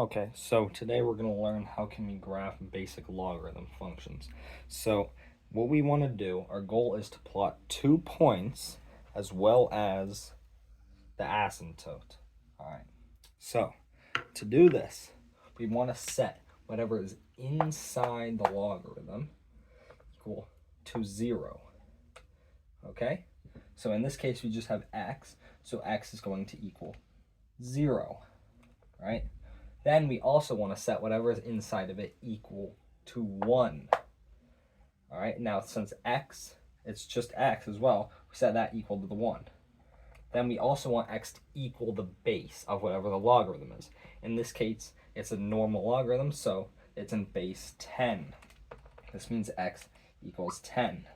Okay, so today we're going to learn how can we graph basic logarithm functions. So what we want to do, our goal is to plot 2 points as well as the asymptote. All right, so to do this, we want to set whatever is inside the logarithm equal to 0. Okay, so in this case we just have x, so x is going to equal 0, right? Then we also want to set whatever is inside of it equal to 1. All right, now since x, it's just x as well, we set that equal to the 1. Then we also want x to equal the base of whatever the logarithm is. In this case, it's a normal logarithm, so it's in base 10. This means x equals 10.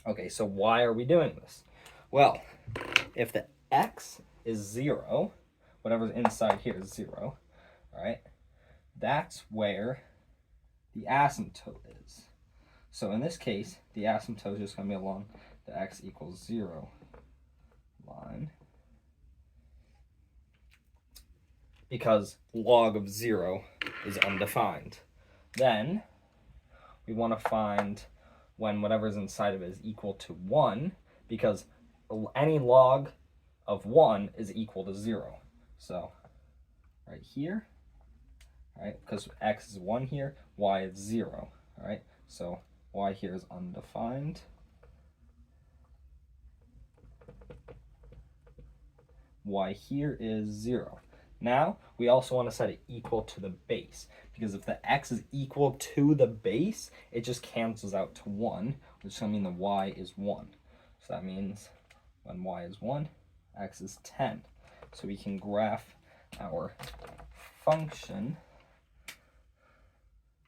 Okay, so why are we doing this? Well, if the x is 0, whatever's inside here is 0, all right, that's where the asymptote is. So in this case, the asymptote is just going to be along the x equals 0 line, because log of 0 is undefined. Then we want to find when whatever's inside of it is equal to 1, because any log of 1 is equal to 0. So right here, right, because x is 1 here, y is 0, all right? So y here is undefined. Y here is 0. Now, we also want to set it equal to the base, because if the x is equal to the base, it just cancels out to 1, which is going to mean the y is 1. So that means when y is 1, x is 10. So we can graph our function.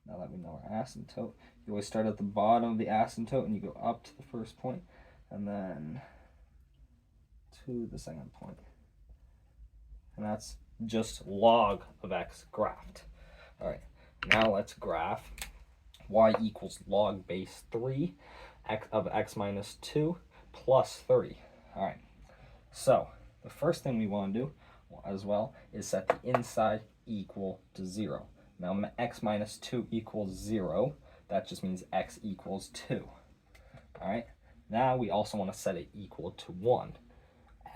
Now that we know our asymptote, you always start at the bottom of the asymptote and you go up to the first point and then to the second point. And that's just log of x graphed. All right, now let's graph y equals log base 3 of x minus 2 plus 30. All right, so the first thing we want to do as well is set the inside equal to 0. Now x minus 2 equals 0. That just means x equals 2. All right, now we also want to set it equal to 1.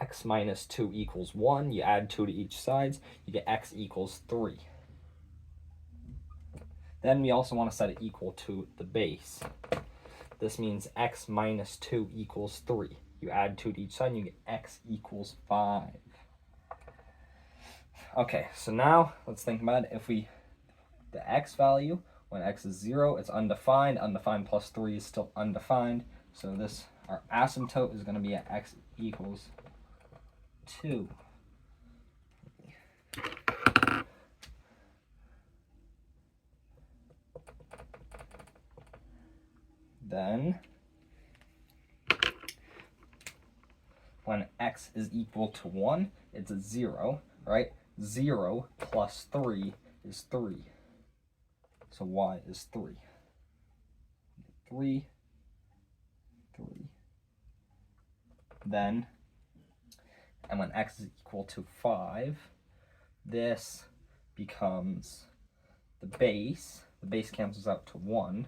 X minus 2 equals 1. You add 2 to each side, you get x equals 3. Then we also want to set it equal to the base. This means x minus 2 equals 3. You add 2 to each side, and you get x equals 5. Okay, so now let's think about it. If the x value, when x is 0, it's undefined. Undefined plus 3 is still undefined. So our asymptote is going to be at x equals 2. Then when x is equal to 1, it's a 0, right? 0 plus 3 is 3. So y is 3. 3, 3. Then, and when x is equal to 5, this becomes the base. The base cancels out to 1.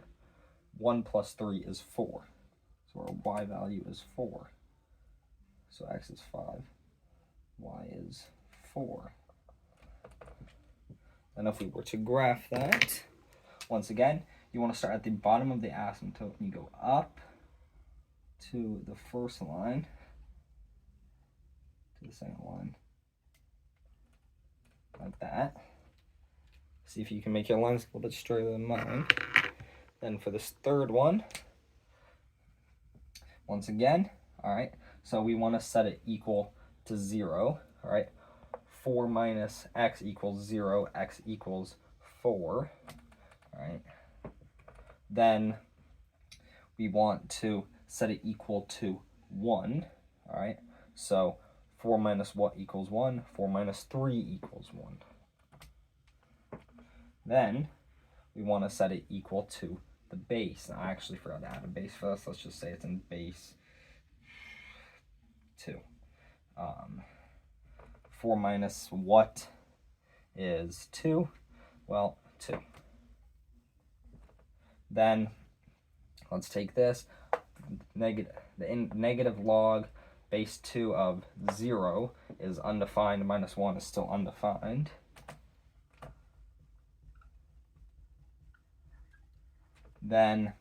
1 plus 3 is 4. So our y value is 4. So x is 5. Y is 4. And if we were to graph that, once again, you want to start at the bottom of the asymptote and you go up to the first line, to the second line, like that. See if you can make your lines a little bit straighter than mine. Then for this third one, once again, all right, so we want to set it equal to 0, all right? 4 minus x equals 0, x equals 4, all right? Then we want to set it equal to 1, all right? So 4 minus what equals 1? 4 minus 3 equals 1. Then we want to set it equal to the base. Now, I actually forgot to add a base for this. Let's just say it's in base 2. 4 minus what is 2. Well, 2. Then let's take this. Negative log base 2 of 0 is undefined, minus 1 is still undefined. Then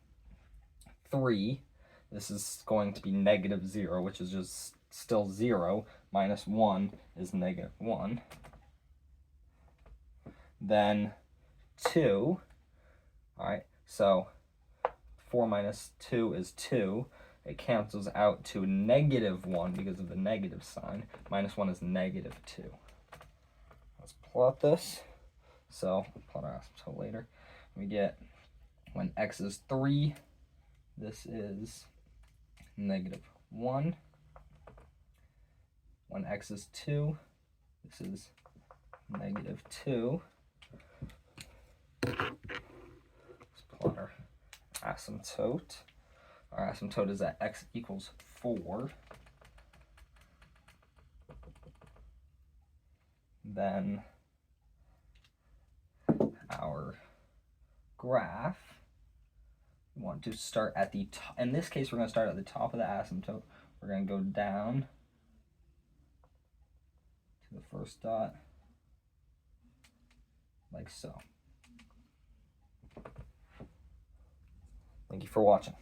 3, this is going to be negative 0, which is just still 0, minus 1 is negative 1. Then 2, all right, so 4 minus 2 is 2. It cancels out to negative 1 because of the negative sign. Minus 1 is negative 2. Let's plot this. So, plot our asymptote later. We get when x is 3, this is negative 1. When x is 2, this is negative 2. Let's plot our asymptote. Our asymptote is at x equals 4. Then our graph, we want to start at the top. In this case, we're going to start at the top of the asymptote. We're going to go down to the first dot, like so. Thank you for watching.